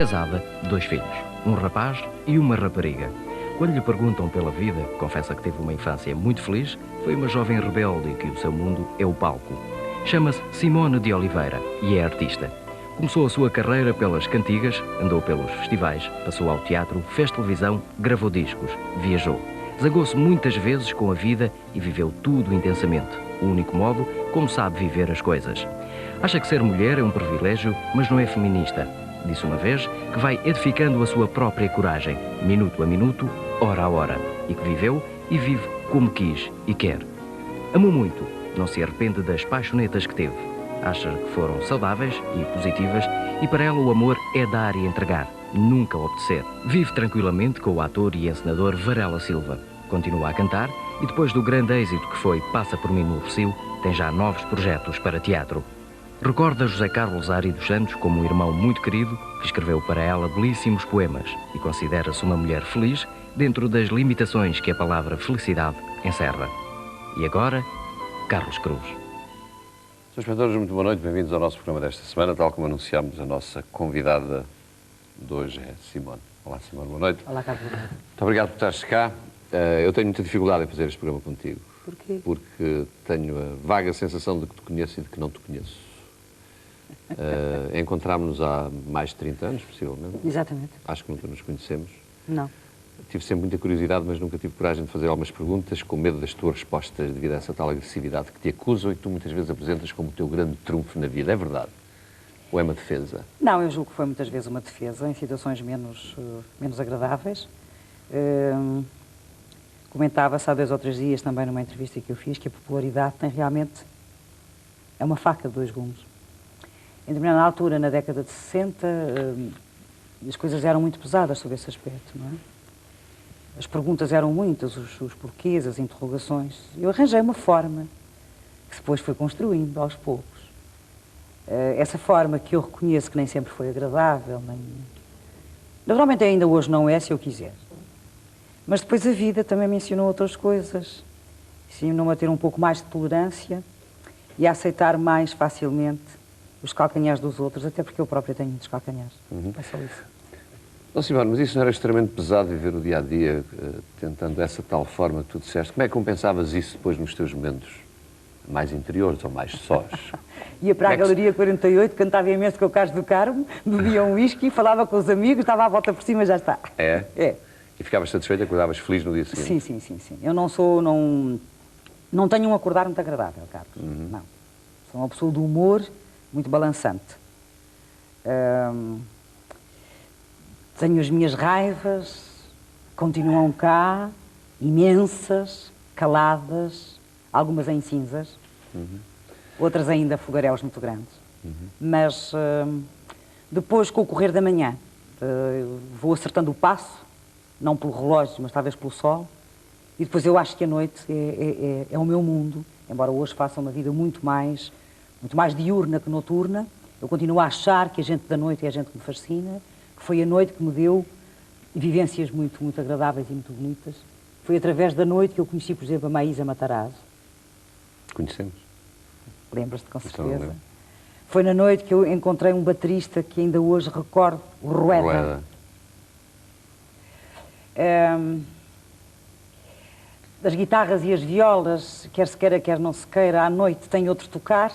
Casada, 2 filhos, um rapaz e uma rapariga. Quando lhe perguntam pela vida, confessa que teve uma infância muito feliz, foi uma jovem rebelde e que o seu mundo é o palco. Chama-se Simone de Oliveira e é artista. Começou a sua carreira pelas cantigas, andou pelos festivais, passou ao teatro, fez televisão, gravou discos, viajou. Zangou-se muitas vezes com a vida e viveu tudo intensamente, o único modo como sabe viver as coisas. Acha que ser mulher é um privilégio, mas não é feminista. Disse uma vez que vai edificando a sua própria coragem, minuto a minuto, hora a hora, e que viveu e vive como quis e quer. Amou muito, não se arrepende das paixonetas que teve. Acha que foram saudáveis e positivas e para ela o amor é dar e entregar, nunca obedecer. Vive tranquilamente com o ator e encenador Varela Silva. Continua a cantar e depois do grande êxito que foi Passa por mim no Rossio, tem já novos projetos para teatro. Recorda José Carlos Ari dos Santos como um irmão muito querido que escreveu para ela belíssimos poemas e considera-se uma mulher feliz dentro das limitações que a palavra felicidade encerra. E agora, Carlos Cruz. Sr. Inspectores, muito boa noite, bem-vindos ao nosso programa desta semana. Tal como anunciámos, a nossa convidada de hoje é Simone. Olá, Simone, boa noite. Olá, Carlos. Muito obrigado por estares cá. Eu tenho muita dificuldade em fazer este programa contigo. Porquê? Porque tenho a vaga sensação de que te conheço e de que não te conheço. Encontrámos-nos há mais de 30 anos, possivelmente. Exatamente. Acho que nunca nos conhecemos. Não. Tive sempre muita curiosidade, mas nunca tive coragem de fazer algumas perguntas, com medo das tuas respostas devido a essa tal agressividade que te acusam e que tu muitas vezes apresentas como o teu grande trunfo na vida. É verdade? Ou é uma defesa? Não, eu julgo que foi muitas vezes uma defesa, em situações menos agradáveis. Comentava-se há 2 ou 3 dias, também numa entrevista que eu fiz, que a popularidade tem realmente... é uma faca de 2 gumes. Em determinada altura, na década de 60, as coisas eram muito pesadas sobre esse aspecto, não é? As perguntas eram muitas, os porquês, as interrogações. Eu arranjei uma forma que depois foi construindo aos poucos. Essa forma que eu reconheço que nem sempre foi agradável, nem... naturalmente ainda hoje não é, se eu quiser. Mas depois a vida também me ensinou outras coisas. Ensinou-me a ter um pouco mais de tolerância e a aceitar mais facilmente os calcanhares dos outros, até porque eu própria tenho muitos calcanhares. É só isso. Não, Simone, mas isso não era extremamente pesado viver o dia-a-dia, tentando essa tal forma que tu disseste? Como é que compensavas isso depois nos teus momentos mais interiores ou mais sós? Ia para a Galeria 48, cantava imenso com o Carlos do Carmo, bebia um whisky, falava com os amigos, estava à volta por cima e já está. É? É. E ficavas satisfeita, acordavas feliz no dia seguinte? Sim. Eu não tenho um acordar muito agradável, Carlos. Não. Sou uma pessoa de humor muito balançante. Tenho as minhas raivas, continuam cá, imensas, caladas, algumas em cinzas, outras ainda fogaréus muito grandes. Mas depois, com o correr da manhã, vou acertando o passo, não pelo relógio, mas talvez pelo sol, e depois eu acho que a noite é o meu mundo, embora hoje faça uma vida muito mais diurna que noturna. Eu continuo a achar que a gente da noite é a gente que me fascina, que foi a noite que me deu vivências muito, muito agradáveis e muito bonitas. Foi através da noite que eu conheci, por exemplo, a Maísa Matarazzo. Conhecemos. Lembras-te, com Então, não certeza. lembro. Foi na noite que eu encontrei um baterista que ainda hoje recordo, o Rueda. Rueda. As guitarras e as violas, quer se queira, quer não se queira, à noite tem outro tocar.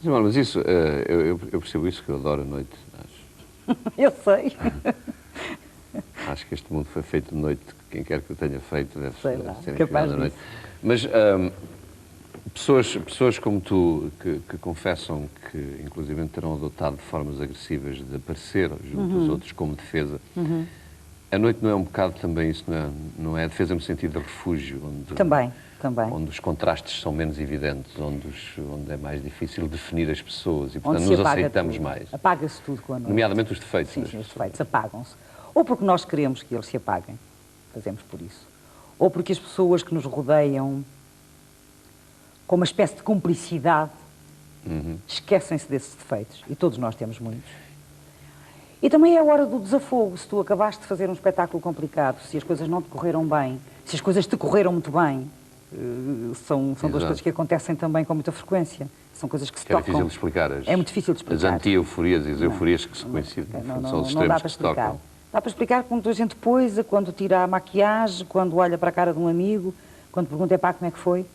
Simone, mas isso, eu percebo isso, que eu adoro a noite. Eu sei. Acho que este mundo foi feito de noite. Quem quer que o tenha feito deve ser capaz inspirado à noite. disso. Mas pessoas como tu, que confessam que inclusive terão adotado formas agressivas de aparecer junto dos outros como defesa, a noite não é um bocado também isso, não é defesa no sentido de refúgio? Também. Onde os contrastes são menos evidentes, onde é mais difícil definir as pessoas e, portanto, Onde nos se apaga aceitamos tudo. mais. Apaga-se tudo com a noite. Nomeadamente os defeitos. Sim, os defeitos apagam-se. Ou porque nós queremos que eles se apaguem, fazemos por isso. Ou porque as pessoas que nos rodeiam, com uma espécie de cumplicidade, esquecem-se desses defeitos. E todos nós temos muitos. E também é a hora do desafogo. Se tu acabaste de fazer um espetáculo complicado, se as coisas não te correram bem, se as coisas te correram muito bem, são 2 coisas que acontecem também com muita frequência. São coisas que se Que é tocam. difícil de explicar. É muito difícil de explicar. As anti-euforias e as euforias que se coincidem. São os Não dá extremos para que se tocam. explicar. Dá para explicar quando a gente poisa, quando tira a maquiagem, quando olha para a cara de um amigo, quando pergunta, pá, como é que foi?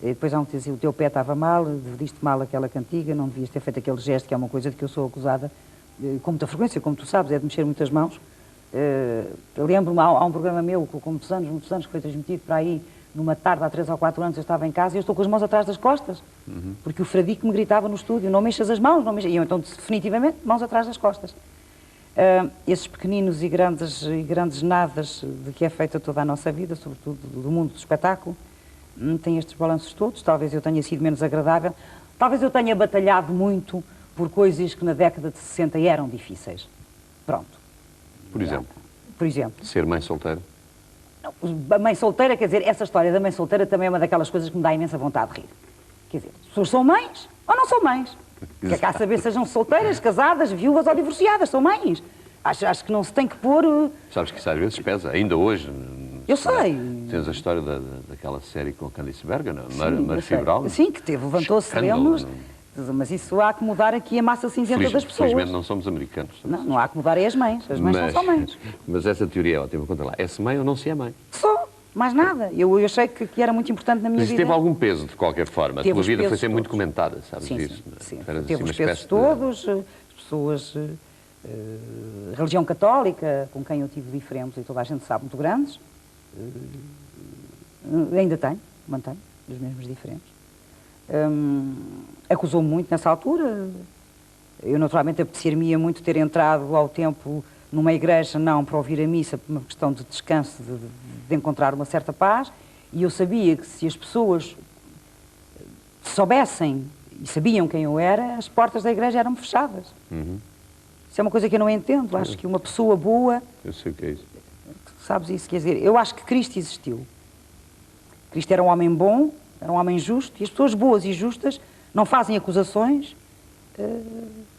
E depois há um que diz, o teu pé estava mal, diste mal aquela cantiga, não devias ter feito aquele gesto, que é uma coisa de que eu sou acusada com muita frequência, como tu sabes, é de mexer muitas mãos. Lembro-me, há um programa meu, com muitos anos, que foi transmitido para aí, numa tarde, há 3 ou 4 anos, eu estava em casa e eu estou com as mãos atrás das costas, porque o Fradique me gritava no estúdio, não mexas as mãos, não mexas... E eu, então, definitivamente, mãos atrás das costas. Esses pequeninos e grandes nadas de que é feita toda a nossa vida, sobretudo do mundo do espetáculo, têm estes balanços todos. Talvez eu tenha sido menos agradável, talvez eu tenha batalhado muito por coisas que na década de 60 eram difíceis. Pronto. Por exemplo? Por exemplo. Ser mãe solteira? A mãe solteira, quer dizer, essa história da mãe solteira também é uma daquelas coisas que me dá imensa vontade de rir. Quer dizer, as pessoas são mães ou não são mães? Que é cá saber se sejam solteiras, casadas, viúvas ou divorciadas, são mães. Acho que não se tem que pôr... Sabes que isso às vezes pesa, ainda hoje. Eu sei. Tens a história daquela série com a Candice Bergen, Murphy Brown. Sim, que levantou-se, lemos, mas isso há que mudar aqui a massa cinzenta das pessoas. Felizmente não somos americanos. Não há que mudar é as mães são só mães. Mas essa teoria é ótima, conta lá. É-se mãe ou não se é mãe? Só, mais nada. Eu achei que era muito importante na minha Mas vida. teve algum peso, de qualquer forma. A tua vida foi sempre muito comentada, sabes disso? Sim. assim Teve os pesos todos, as pessoas... religião católica, com quem eu tive diferentes, e toda a gente sabe, muito grandes, ainda mantém os mesmos diferentes. Acusou-me muito nessa altura. Eu naturalmente apetecer-me muito ter entrado ao tempo numa igreja, não para ouvir a missa, por uma questão de descanso, de encontrar uma certa paz, e eu sabia que se as pessoas soubessem e sabiam quem eu era, as portas da igreja eram fechadas. Isso é uma coisa que eu não entendo. Acho que uma pessoa boa... Eu sei o que é isso. Sabes isso? Quer dizer, eu acho que Cristo existiu. Cristo era um homem bom, era um homem justo, e as pessoas boas e justas não fazem acusações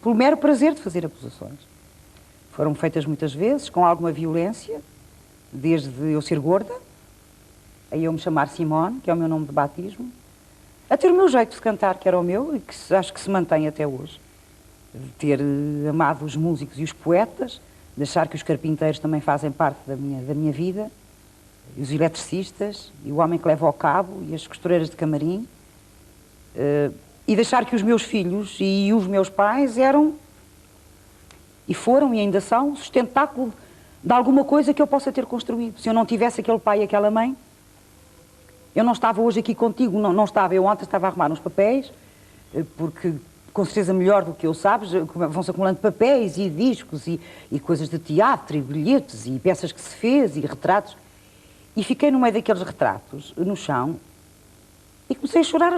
pelo mero prazer de fazer acusações. Foram feitas muitas vezes, com alguma violência, desde eu ser gorda, a eu me chamar Simone, que é o meu nome de batismo, a ter o meu jeito de cantar, que era o meu, e que acho que se mantém até hoje. De ter amado os músicos e os poetas, de achar que os carpinteiros também fazem parte da minha vida, e os eletricistas, e o homem que leva ao cabo, e as costureiras de camarim, e de achar que os meus filhos e os meus pais eram, e foram e ainda são, o sustentáculo de alguma coisa que eu possa ter construído. Se eu não tivesse aquele pai e aquela mãe, eu não estava hoje aqui contigo, não estava. Eu ontem estava a arrumar uns papéis, porque... com certeza melhor do que eu, sabes, vão-se acumulando papéis e discos e coisas de teatro e bilhetes e peças que se fez e retratos. E fiquei no meio daqueles retratos, no chão, e comecei a chorar.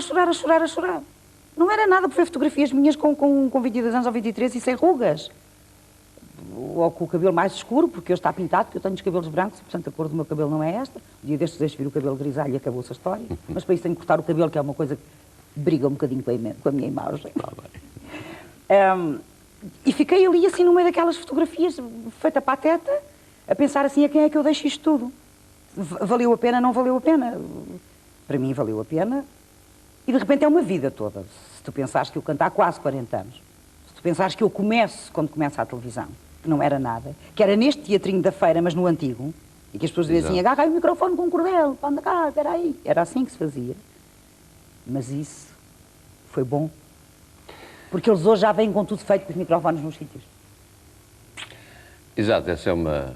Não era nada por ver fotografias minhas com 22 anos ou 23 e sem rugas. Ou com o cabelo mais escuro, porque eu está pintado, porque eu tenho os cabelos brancos, portanto a cor do meu cabelo não é esta. Um dia destes deixo vir o cabelo grisalho e acabou-se a história. Mas para isso tenho que cortar o cabelo, que é uma coisa que briga um bocadinho com a minha imagem. E fiquei ali assim no meio daquelas fotografias, feita pateta, a pensar assim, a quem é que eu deixo isto tudo? Valeu a pena, não valeu a pena? Para mim valeu a pena. E de repente é uma vida toda. Se tu pensares que eu canto há quase 40 anos, se tu pensares que eu começo quando começa a televisão, que não era nada, que era neste teatrinho da feira, mas no antigo, e que as pessoas diziam assim, agarra aí o microfone com um cordel, anda cá, espera aí. Era assim que se fazia. Mas isso foi bom. Porque eles hoje já vêm com tudo feito com os microfones nos sítios. Exato, essa é uma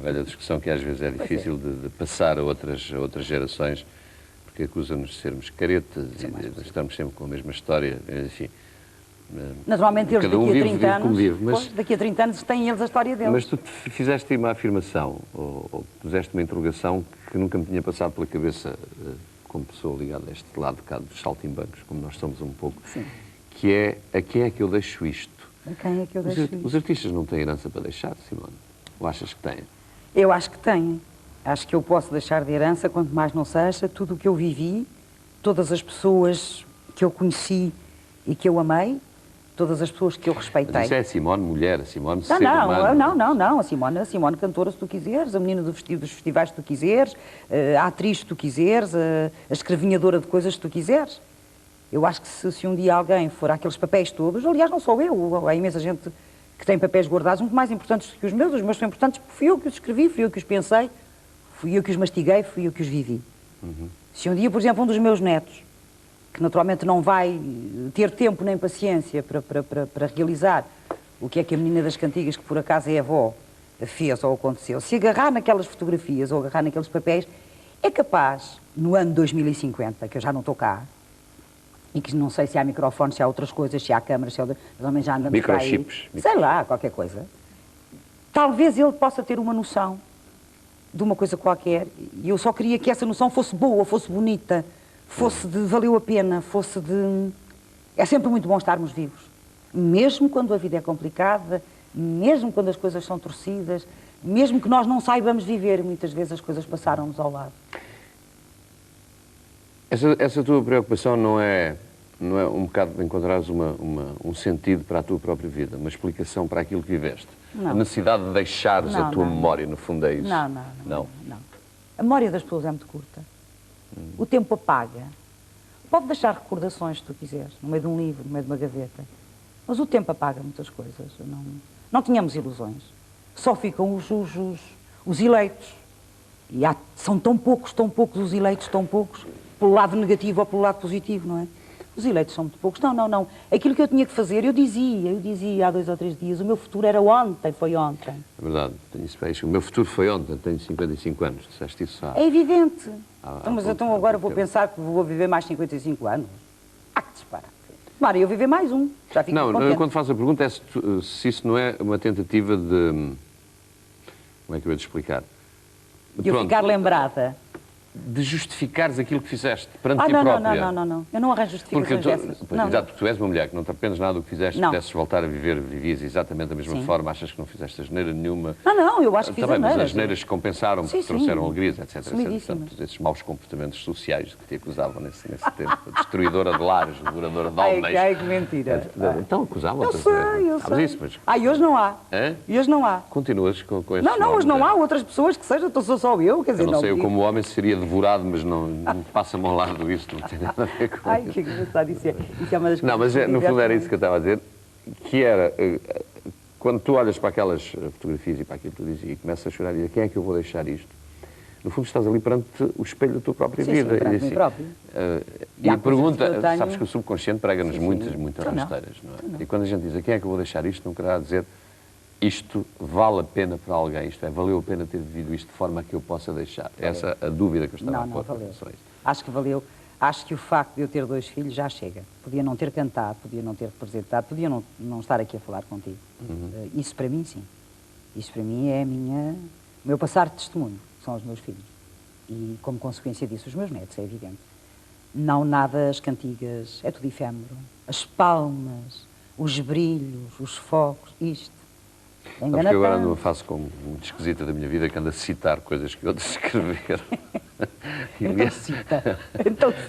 velha discussão que às vezes é difícil de passar a outras gerações, porque acusam-nos de sermos caretas e de estarmos sempre com a mesma história, enfim. Naturalmente eles cada um daqui a vive 30 anos, como vive, mas... pois, daqui a 30 anos têm eles a história deles. Mas tu fizeste uma afirmação, ou puseste uma interrogação que nunca me tinha passado pela cabeça como pessoa ligada a este lado de cá dos saltimbancos, como nós somos um pouco, sim, que é a quem é que eu deixo isto? A quem é que eu deixo isto? Os artistas não têm herança para deixar, Simone? Ou achas que têm? Eu acho que têm. Acho que eu posso deixar de herança, quanto mais não seja, tudo o que eu vivi, todas as pessoas que eu conheci e que eu amei, todas as pessoas que eu respeitei. Mas isso é a Simone mulher, a Simone ser Não, humano. não, a Simone cantora se tu quiseres, a menina dos festivais se tu quiseres, a atriz se tu quiseres, a escrevinhadora de coisas se tu quiseres. Eu acho que se um dia alguém for àqueles papéis todos, aliás, não sou eu, há imensa gente que tem papéis guardados muito mais importantes que os meus são importantes porque fui eu que os escrevi, fui eu que os pensei, fui eu que os mastiguei, fui eu que os vivi. Se um dia, por exemplo, um dos meus netos, que naturalmente não vai ter tempo nem paciência para realizar o que é que a menina das cantigas, que por acaso é avó, fez ou aconteceu, se agarrar naquelas fotografias ou agarrar naqueles papéis, é capaz, no ano 2050, que eu já não estou cá, e que não sei se há microfones, se há outras coisas, se há câmaras, se há... Também já andamos Microchips. Sei lá, qualquer coisa. Talvez ele possa ter uma noção de uma coisa qualquer, e eu só queria que essa noção fosse boa, fosse bonita, fosse de valeu a pena, fosse de... É sempre muito bom estarmos vivos. Mesmo quando a vida é complicada, mesmo quando as coisas são torcidas, mesmo que nós não saibamos viver, muitas vezes as coisas passaram-nos ao lado. Essa tua preocupação não é um bocado de encontrares um sentido para a tua própria vida, uma explicação para aquilo que viveste? Não. A necessidade de deixares a tua memória, no fundo, é isso? Não. A memória das pessoas é muito curta. O tempo apaga. Pode deixar recordações, se tu quiseres, no meio de um livro, no meio de uma gaveta. Mas o tempo apaga muitas coisas. Não tínhamos ilusões. Só ficam os eleitos. E são tão poucos os eleitos, tão poucos, pelo lado negativo ou pelo lado positivo, não é? Os eleitos são muito poucos. Não. Aquilo que eu tinha que fazer, eu dizia há 2 ou 3 dias, o meu futuro era ontem, foi ontem. É verdade, tenho isso para isso. O meu futuro foi ontem, tenho 55 anos, disseste isso há... É evidente. Mas há então agora vou pensar que vou viver mais 55 anos. Que disparate. Claro, eu viver mais um. Já fico contente. Quando faço a pergunta é se isso não é uma tentativa de... Como é que eu ia te explicar? De eu ficar lembrada. De justificares aquilo que fizeste perante ti própria. Não. Eu não arranjo justificações dessas. Exato, tu és uma mulher que não te arrependes nada do que fizeste, se pudesses voltar a viver, vivias exatamente da mesma forma, achas que não fizeste asneira nenhuma. Não, eu acho que fiz asneiras. Mas as asneiras compensaram, porque trouxeram alegrias, etc. Assumidíssimas. Esses maus comportamentos sociais que te acusavam nesse tempo. A destruidora de lares, devoradora de almas. Ai, que mentira. Então acusavam-te. Eu sei. E hoje não há. E hoje não há. Continuas com esses Não, hoje não há outras pessoas que sejam, então sou só eu, quer dizer, eu não sei, eu como homem seria devorado, mas não passa-me ao lado isso, não tem nada a ver com isso. Que engraçado, isso é uma das coisas. Não, mas no fundo era isso que eu estava a dizer, que era, quando tu olhas para aquelas fotografias e para aquilo que tu dizes e começas a chorar e dizer, quem é que eu vou deixar isto? No fundo estás ali perante o espelho da tua própria vida. Sim, perante mim próprio. E a pergunta, sabes que o subconsciente prega-nos muitas rasteiras, não é? E quando a gente diz, a quem é que eu vou deixar isto, não querá dizer, isto vale a pena para alguém, isto é, valeu a pena ter vivido isto de forma a que eu possa deixar. Valeu. Essa é a dúvida que eu estava a pôr. Valeu. Acho que valeu. Acho que o facto de eu ter 2 filhos já chega. Podia não ter cantado, podia não ter representado, podia não estar aqui a falar contigo. Isso para mim, sim. Isso para mim é o meu passar de testemunho, são os meus filhos. E como consequência disso, os meus netos, é evidente. Não nada as cantigas, é tudo efêmero. As palmas, os brilhos, os focos, isto. Sabes que agora ando numa fase muito esquisita da minha vida, que ando a citar coisas que outros escreveram. Então cita.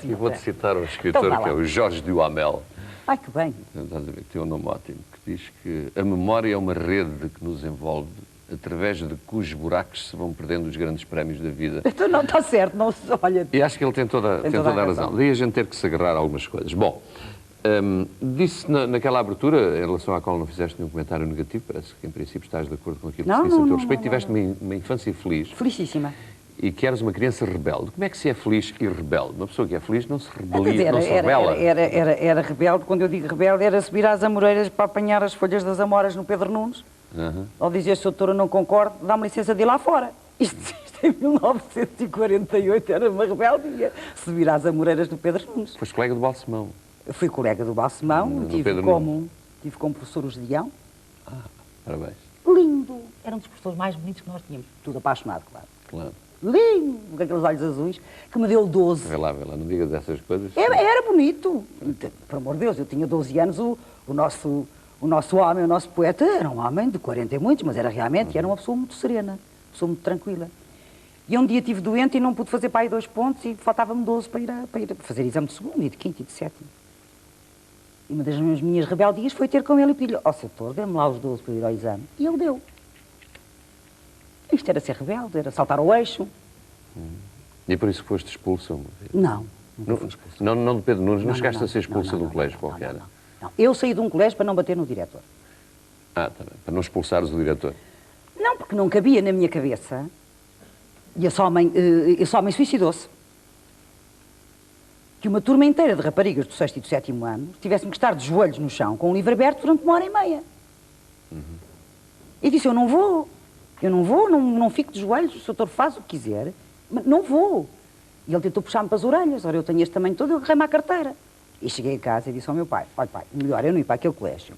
E vou-te citar um escritor então, que é o Jorge Duhamel. Ai, que bem. Estás a ver, que tem um nome ótimo, que diz que a memória é uma rede que nos envolve, através de cujos buracos se vão perdendo os grandes prémios da vida. Então não está certo, não se olha. E acho que ele tem toda a razão. Daí a gente ter que se agarrar a algumas coisas. Bom, disse naquela abertura, em relação à qual não fizeste nenhum comentário negativo, parece que em princípio estás de acordo com aquilo que se disse a teu respeito, tiveste uma infância feliz. Felicíssima. E que eras uma criança rebelde. Como é que se é feliz e rebelde? Uma pessoa que é feliz não se rebelia, não se rebela. Era rebelde, quando eu digo rebelde, era subir às amoreiras para apanhar as folhas das amoras no Pedro Nunes. Ou dizer, se a doutora não concorda, dá-me licença de ir lá fora. Isto em 1948 era uma rebeldia. Subir às amoreiras do Pedro Nunes. Foste colega do Balsemão. Eu fui colega do Balsemão, tive como professor o Gedeão. Parabéns. Lindo! Era um dos professores mais bonitos que nós tínhamos. Tudo apaixonado, claro. Lindo! Com aqueles olhos azuis, que me deu 12. Vê lá, não digas essas coisas. Era bonito. Por amor de Deus, eu tinha 12 anos, o nosso homem, o nosso poeta, era um homem de 40 e muitos, mas era realmente, era uma pessoa muito serena, uma pessoa muito tranquila. E um dia estive doente e não pude fazer para aí 2 pontos e faltava-me 12 para ir fazer exame de segundo e de quinto e de sétimo. E uma das minhas rebeldias foi ter com ele e pedir-lhe, ó doutor, dê-me lá os 12 para ir ao exame. E ele deu. Isto era ser rebelde, era saltar ao eixo. E por isso foste expulso? Não. Nunca fui expulsa. Não de Pedro Nunes, não Não, chegaste não, a ser expulsa de um colégio não, qualquer? não. Eu saí de um colégio para não bater no diretor. Ah, tá bem. Para não expulsares o diretor. Não, porque não cabia na minha cabeça. E esse homem suicidou-se. Que uma turma inteira de raparigas do 6º e do 7º ano tivessem que estar de joelhos no chão com o livro aberto durante 1h30. E disse, eu não vou, não fico de joelhos, o doutor faz o que quiser, mas não vou. E ele tentou puxar-me para as orelhas, ora eu tenho este tamanho todo, eu agarrei-me à carteira. E cheguei a casa e disse ao meu pai, olha pai, melhor eu não ir para aquele colégio,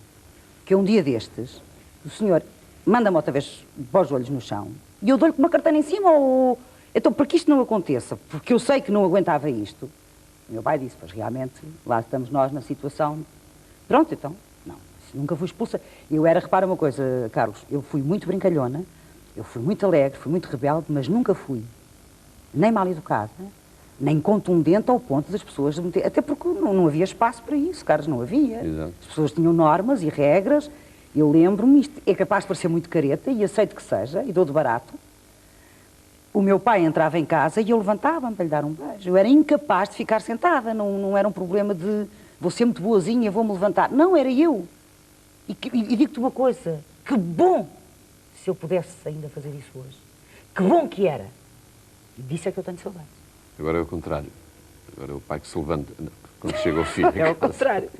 que um dia destes, o senhor manda-me outra vez para os joelhos no chão, e eu dou-lhe com uma carteira em cima, ou... Então, para que isto não aconteça, porque eu sei que não aguentava isto, o meu pai disse, pois realmente, lá estamos nós na situação, pronto, então, não, nunca fui expulsa. Eu era, repara uma coisa, Carlos, eu fui muito brincalhona, eu fui muito alegre, fui muito rebelde, mas nunca fui nem mal educada, nem contundente ao ponto das pessoas... Até porque não havia espaço para isso, Carlos, não havia. Exato. As pessoas tinham normas e regras. Eu lembro-me, isto é capaz de parecer muito careta, e aceito que seja, e dou de barato. O meu pai entrava em casa e eu levantava-me para lhe dar um beijo. Eu era incapaz de ficar sentada, não era um problema de vou ser muito boazinha, vou-me levantar. Não, era eu. E digo-te uma coisa, que bom se eu pudesse ainda fazer isso hoje. Que bom que era. E disso é que eu tenho saudades. Agora é o contrário. Agora é o pai que se levanta quando chega o filho. É o contrário.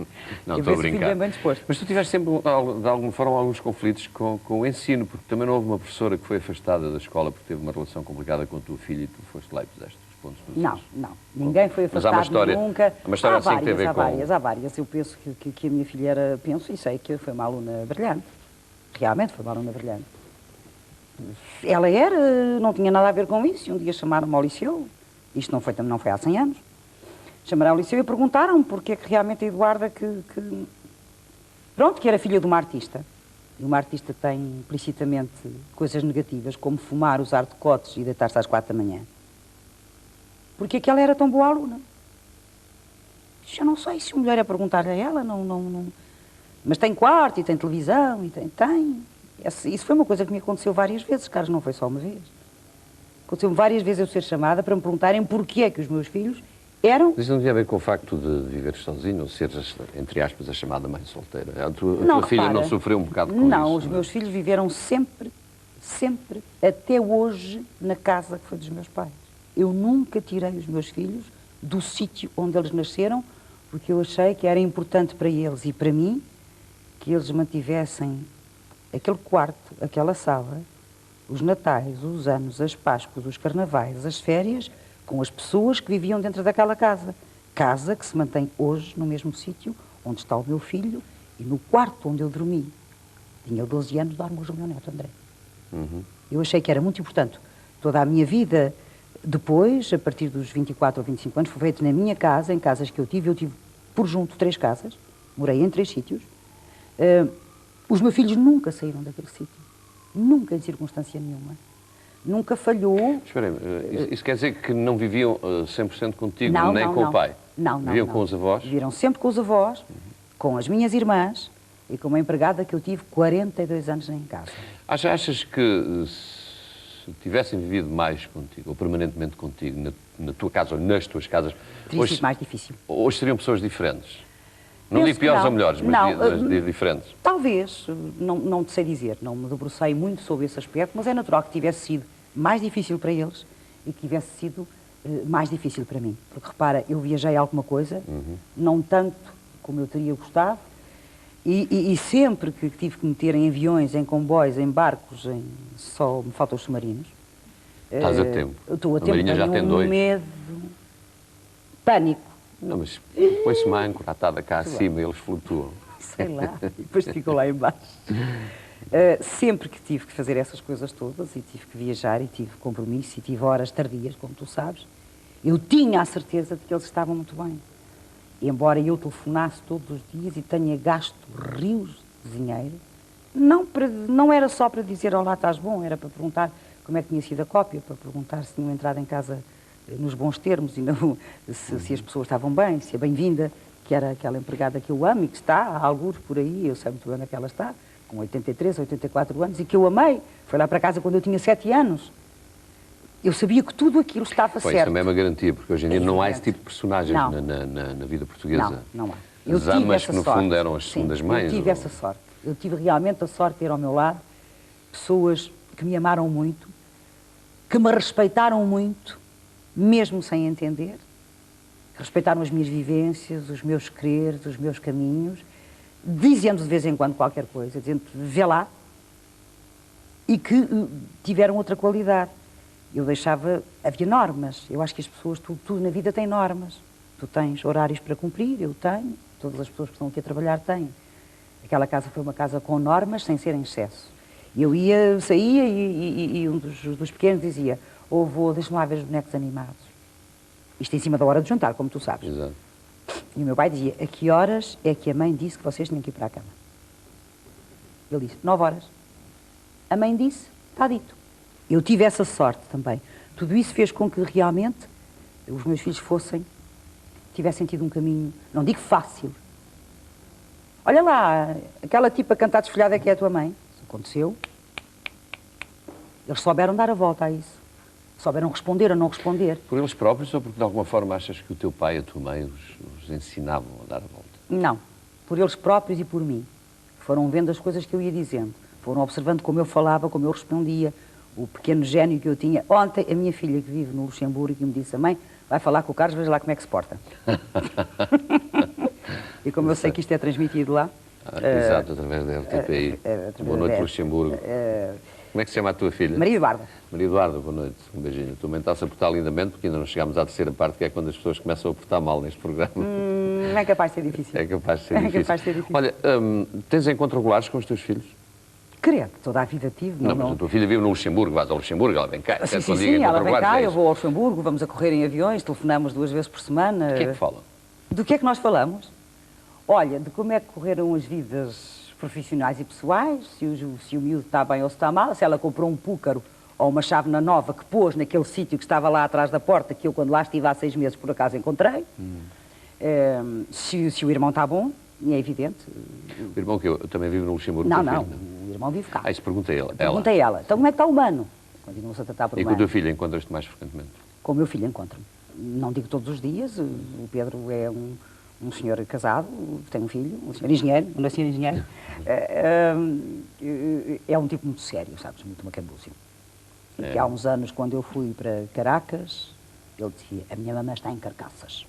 Não, estou a brincar. Bem disposto. Mas tu tiveste sempre, de alguma forma, alguns conflitos com o ensino, porque também não houve uma professora que foi afastada da escola porque teve uma relação complicada com a tua filha e tu foste lá e puseste os pontos nos is. Não. Ninguém foi Mas há uma afastado história, nunca. uma história assim que tem a ver com... Há várias. Eu penso que a minha filha era... Penso e sei que foi uma aluna brilhante. Realmente foi uma aluna brilhante. Ela não tinha nada a ver com isso. E um dia chamaram-me ao liceu. Isto não foi há 100 anos. Chamaram ao liceu e perguntaram porque é que realmente a Eduarda Pronto, que era filha de uma artista. E uma artista tem implicitamente coisas negativas, como fumar, usar decotes e deitar-se às 4 da manhã. Porque é que ela era tão boa aluna? Eu não sei se o melhor é perguntar a ela, não. Mas tem quarto e tem televisão e tem. Isso foi uma coisa que me aconteceu várias vezes, Carlos, não foi só uma vez. Aconteceu-me várias vezes eu ser chamada para me perguntarem porquê é que os meus filhos eram... Isso não tinha a ver com o facto de viveres sozinho, ou seres, entre aspas, a chamada mãe solteira? A tua filha não sofreu um bocado com isso? Não, os meus filhos viveram sempre, até hoje, na casa que foi dos meus pais. Eu nunca tirei os meus filhos do sítio onde eles nasceram, porque eu achei que era importante para eles e para mim que eles mantivessem aquele quarto, aquela sala, os natais, os anos, as Páscoas, os carnavais, as férias, com as pessoas que viviam dentro daquela casa. Casa que se mantém hoje no mesmo sítio onde está o meu filho e no quarto onde eu dormi. Tinha 12 anos, dormo com o meu neto, André. Eu achei que era muito importante. Toda a minha vida, depois, a partir dos 24 ou 25 anos, foi feita na minha casa, em casas que eu tive por junto 3 casas, morei em 3 sítios. Os meus filhos nunca saíram daquele sítio. Nunca, em circunstância nenhuma. Nunca falhou. Espera aí, isso quer dizer que não viviam 100% contigo, não, nem não, com não. o pai? Não. Viviam com os avós? Viviam sempre com os avós, com as minhas irmãs e com uma empregada que eu tive 42 anos em casa. Achas que se tivessem vivido mais contigo, ou permanentemente contigo, na tua casa ou nas tuas casas... Teria sido mais difícil. Hoje seriam pessoas diferentes? Não Penso digo piores ou melhores, mas diferentes. Talvez, não te sei dizer, não me debrucei muito sobre esse aspecto, mas é natural que tivesse sido mais difícil para eles e que tivesse sido mais difícil para mim. Porque, repara, eu viajei alguma coisa, não tanto como eu teria gostado, e sempre que tive que meter em aviões, em comboios, em barcos, só me faltam os submarinos. Estás a tempo. Estou a A tempo, Marinha já tem 2. Medo, pânico. Não, mas põe-se uma âncora atada cá acima e eles flutuam. Sei lá, e depois ficam lá embaixo. Sempre que tive que fazer essas coisas todas, e tive que viajar, e tive compromisso, e tive horas tardias, como tu sabes, eu tinha a certeza de que eles estavam muito bem. E embora eu telefonasse todos os dias e tenha gasto rios de dinheiro, não era só para dizer olá, estás bom, era para perguntar como é que tinha sido a cópia, para perguntar se tinham entrado em casa nos bons termos, e não, se as pessoas estavam bem, se a bem-vinda, que era aquela empregada que eu amo e que está há algures por aí, eu sei muito bem onde é que ela está, com 83, 84 anos, e que eu amei. Foi lá para casa quando eu tinha 7 anos. Eu sabia que tudo aquilo estava Pois, certo. isso também é uma garantia, porque hoje em dia não há esse Evidente. tipo de personagens Não. na vida portuguesa. Não há. Eu As tive amas, essa que no sorte. fundo eram as Sim, segundas mães. Eu tive essa sorte. Eu tive realmente a sorte de ter ao meu lado pessoas que me amaram muito, que me respeitaram muito, mesmo sem entender, que respeitaram as minhas vivências, os meus quereres, os meus caminhos, dizendo de vez em quando qualquer coisa, dizendo, vê lá, e que tiveram outra qualidade. Eu deixava, havia normas, eu acho que as pessoas, tudo na vida tem normas. Tu tens horários para cumprir, eu tenho, todas as pessoas que estão aqui a trabalhar têm. Aquela casa foi uma casa com normas, sem ser em excesso. Eu saía e um dos pequenos dizia, ô avô, deixa-me lá ver os bonecos animados. Isto em cima da hora de jantar, como tu sabes. Exato. E o meu pai dizia, a que horas é que a mãe disse que vocês tinham que ir para a cama? Ele disse, 9 horas. A mãe disse, está dito. Eu tive essa sorte também. Tudo isso fez com que realmente os meus filhos tivessem tido um caminho, não digo fácil. Olha lá, aquela tipa a cantar desfolhada que é a tua mãe. Isso aconteceu. Eles souberam dar a volta a isso. Souberam responder ou não responder. Por eles próprios ou porque de alguma forma achas que o teu pai e a tua mãe os ensinavam a dar a volta? Não, por eles próprios e por mim. Foram vendo as coisas que eu ia dizendo. Foram observando como eu falava, como eu respondia, o pequeno gênio que eu tinha. Ontem, a minha filha que vive no Luxemburgo que me disse, a mãe, vai falar com o Carlos, veja lá como é que se porta. E como eu sei que isto é transmitido lá... Exato, através da RTPI. Boa noite, Luxemburgo. Como é que se chama a tua filha? Maria Eduarda. Maria Eduarda, boa noite. Um beijinho. Tu também está-se a portar lindamente, porque ainda não chegámos à terceira parte, que é quando as pessoas começam a portar mal neste programa. É capaz de ser difícil. É capaz de ser difícil. Capaz de ser difícil. Olha, tens encontros regulares com os teus filhos? Credo, toda a vida tive. Não, mas a tua filha vive no Luxemburgo, vais ao Luxemburgo, ela vem cá. Sim, ela vem cá, eu vou ao Luxemburgo, vamos a correr em aviões, telefonamos 2 vezes por semana. O que é que falam? Do que é que nós falamos? Olha, de como é que correram as vidas profissionais e pessoais, se o miúdo está bem ou se está mal, se ela comprou um púcaro ou uma chávena nova que pôs naquele sítio que estava lá atrás da porta, que eu quando lá estive há 6 meses por acaso encontrei. Se o irmão está bom, é evidente. O irmão que eu também vive no Luxemburgo? Não, o irmão vive cá. Isso perguntei ela. Perguntei ela. Então como é que está o humano? Continua-se a tratar por E humano. com o teu filho encontras-te mais frequentemente? Com o meu filho encontro-me. Não digo todos os dias, o Pedro é um senhor casado, tem um filho, um senhor engenheiro, um senhor engenheiro. É um tipo muito sério, sabes, muito macambúzio. E que há uns anos, quando eu fui para Caracas, ele dizia, a minha mamãe está em Carcaças.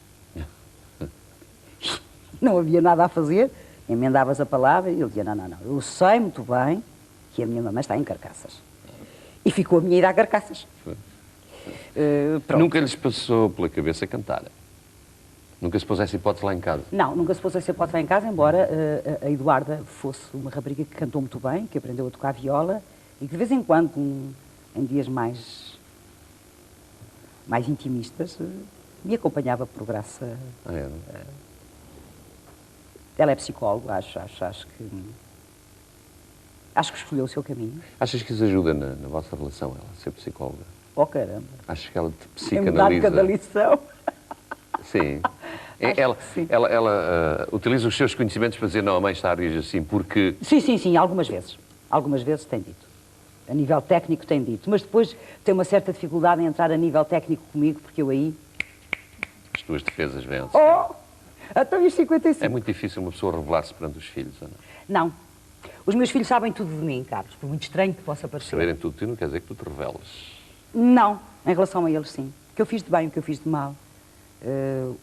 Não havia nada a fazer, emendavas a palavra e ele dizia, não, eu sei muito bem que a minha mamãe está em Carcaças. E ficou a minha ida a Carcaças. Nunca lhes passou pela cabeça cantar? Nunca se pôs essa hipótese lá em casa? Não, nunca se pôs essa hipótese lá em casa, embora a Eduarda fosse uma rapariga que cantou muito bem, que aprendeu a tocar viola e que de vez em quando, em dias mais intimistas, me acompanhava por graça. Ela é psicóloga, acho que escolheu o seu caminho. Achas que isso ajuda na vossa relação, ela, ser psicóloga? Oh, caramba. Achas que ela te Mudar psicanaliza? cada lição. Sim. Ela utiliza os seus conhecimentos para dizer, não, a mãe está a reagir assim, porque... Sim, algumas vezes. Algumas vezes tem dito. A nível técnico tem dito. Mas depois tem uma certa dificuldade em entrar a nível técnico comigo, porque eu aí... As tuas defesas vêm. Oh! Então os 55. É muito difícil uma pessoa revelar-se perante os filhos, ou não? Não. Os meus filhos sabem tudo de mim, Carlos, por muito estranho que possa parecer. Saberem tudo de ti não quer dizer que tu te reveles. Não, em relação a eles, sim. O que eu fiz de bem, o que eu fiz de mal.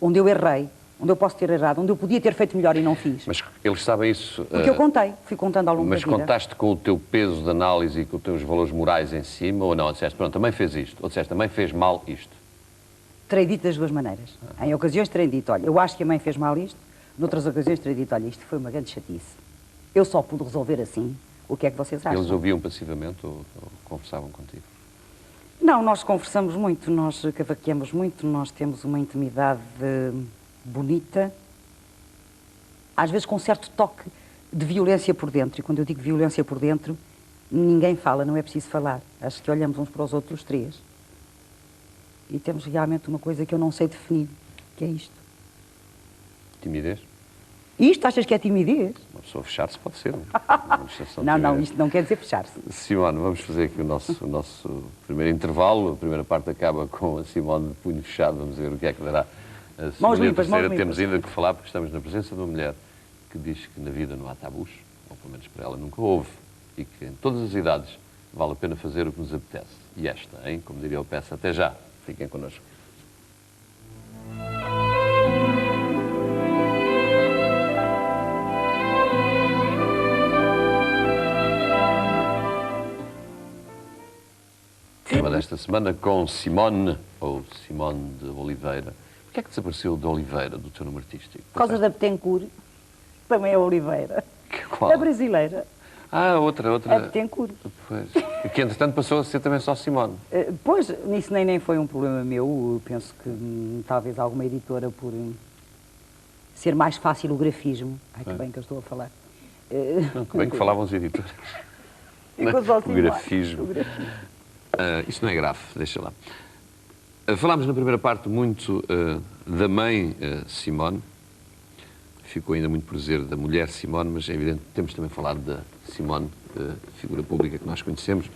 Onde eu errei, onde eu posso ter errado, onde eu podia ter feito melhor e não fiz. Mas eles sabem isso... Porque eu contei, fui contando ao longo da vida. Mas contaste com o teu peso de análise e com os teus valores morais em cima, ou não? Ou disseste, pronto, também fez isto, ou disseste, também fez mal isto? Terei dito das 2 maneiras. Em ocasiões terei dito, olha, eu acho que a mãe fez mal isto, noutras ocasiões terei dito, olha, isto foi uma grande chatice. Eu só pude resolver assim. O que é que vocês acham? Eles ouviam passivamente ou conversavam contigo? Não, nós conversamos muito, nós cavaqueamos muito, nós temos uma intimidade bonita, às vezes com um certo toque de violência por dentro. E quando eu digo violência por dentro, ninguém fala, não é preciso falar. Acho que olhamos uns para os outros 3. E temos realmente uma coisa que eu não sei definir, que é isto. Timidez? Isto achas que é timidez? Uma pessoa fechar-se pode ser. Uma Não, isto não quer dizer fechar-se. Simone, vamos fazer aqui o nosso primeiro intervalo. A primeira parte acaba com a Simone de punho fechado. Vamos ver o que é que dará a segunda e a terceira. Temos ainda que falar, porque estamos na presença de uma mulher que diz que na vida não há tabus, ou pelo menos para ela nunca houve, e que em todas as idades vale a pena fazer o que nos apetece. E esta, hein? Como diria o Peça, até já. Fiquem connosco. Tema desta semana com Simone, ou Simone de Oliveira. Porquê é que desapareceu de Oliveira, do teu nome artístico? Por causa da Bettencourt, também é Oliveira. Qual? A brasileira. Ah, outra. A Bettencourt. Pois. Que entretanto passou a ser também só Simone. Pois, nisso nem foi um problema meu. Eu penso que talvez alguma editora, por ser mais fácil o grafismo. Ai, que bem que eu estou a falar. Que bem que falavam os editores. O grafismo. Isso não é grave, deixa lá. Falámos na primeira parte muito da mãe Simone. Ficou ainda muito por dizer da mulher Simone, mas é evidente que temos também falado da Simone, figura pública que nós conhecemos,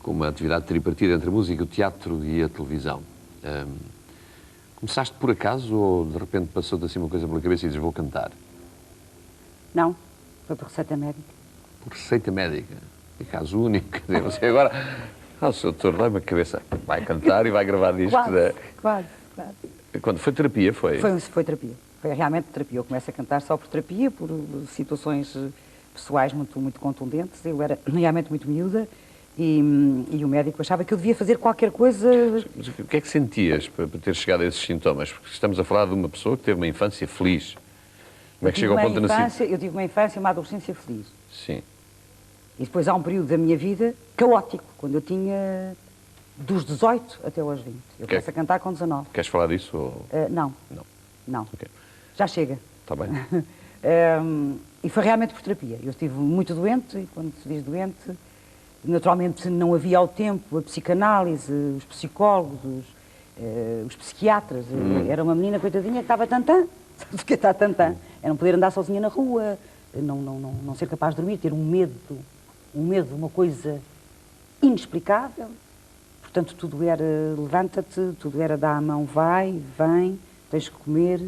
com uma atividade tripartida entre a música, o teatro e a televisão. Começaste por acaso ou de repente passou-te assim uma coisa pela cabeça e dizes vou cantar? Não, foi por receita médica. Por receita médica? É caso único, quer dizer, não sei agora... o seu doutor dá-me a cabeça, vai cantar e vai gravar discos. Quase. Quando foi terapia, foi? Foi terapia. Foi realmente terapia. Eu começo a cantar só por terapia, por situações pessoais muito contundentes. Eu era realmente muito miúda e o médico achava que eu devia fazer qualquer coisa... Mas o que é que sentias para ter chegado a esses sintomas? Porque estamos a falar de uma pessoa que teve uma infância feliz. Como é que chega ao ponto de nascer? Eu tive uma infância e uma adolescência feliz. Sim. E depois há um período da minha vida caótico, quando eu tinha dos 18 até aos 20. Eu começo a cantar com 19. Queres falar disso? Ou... Não. Okay. Já chega. Está bem. E foi realmente por terapia. Eu estive muito doente, e quando se diz doente, naturalmente não havia ao tempo a psicanálise, os psicólogos, os psiquiatras. Era uma menina coitadinha que estava tantã. Sabes o que está tantã? É não poder andar sozinha na rua, não ser capaz de dormir, ter um medo de uma coisa inexplicável. Portanto, tudo era levanta-te, tudo era dá a mão, vai, vem, tens que comer.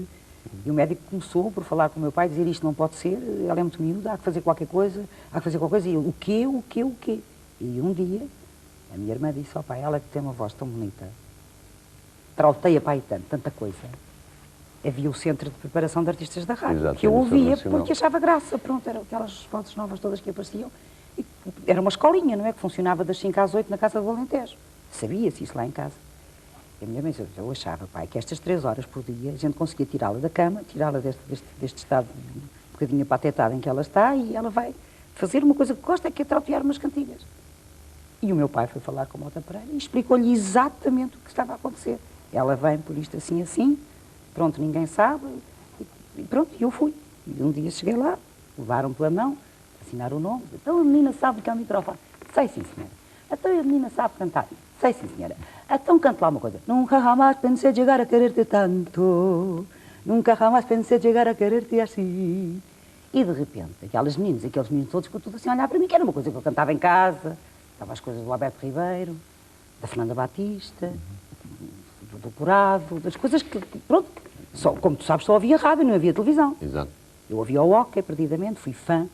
E o médico começou por falar com o meu pai, dizer isto não pode ser, ela é muito miúda, há que fazer qualquer coisa. E eu, o quê? E um dia, a minha irmã disse ao pai, ela que tem uma voz tão bonita, trauteia pai tanta coisa. Havia o Centro de Preparação de Artistas da Rádio, exato, que eu ouvia porque achava graça, pronto, eram aquelas vozes novas todas que apareciam. E era uma escolinha, não é? Que funcionava das 5 às 8 na Casa do Alentejo. Sabia-se isso lá em casa. E a minha mãe disse, eu achava, pai, que estas 3 horas por dia a gente conseguia tirá-la da cama, tirá-la deste estado um bocadinho apatetado em que ela está e ela vai fazer uma coisa que gosta, que é trautear umas cantigas. E o meu pai foi falar com a Mota Pereira e explicou-lhe exatamente o que estava a acontecer. Ela vem por isto assim, pronto, ninguém sabe, e pronto, eu fui. E um dia cheguei lá, levaram pela mão, assinaram o nome, então a menina sabe que é o microfone. Sei sim, senhora. Então a menina sabe cantar. Sei sim, senhora. Então cante lá uma coisa. Nunca jamás pensei chegar a querer-te tanto, nunca jamás pensei chegar a querer-te assim. E de repente, aqueles meninos todos, ficou tudo assim a olhar para mim, que era uma coisa que eu cantava em casa, estava as coisas do Alberto Ribeiro, da Fernanda Batista, do Curado, das coisas que, pronto, só, como tu sabes, só havia rádio, não havia televisão. Exato. Eu ouvia o hóquei, perdidamente, fui fã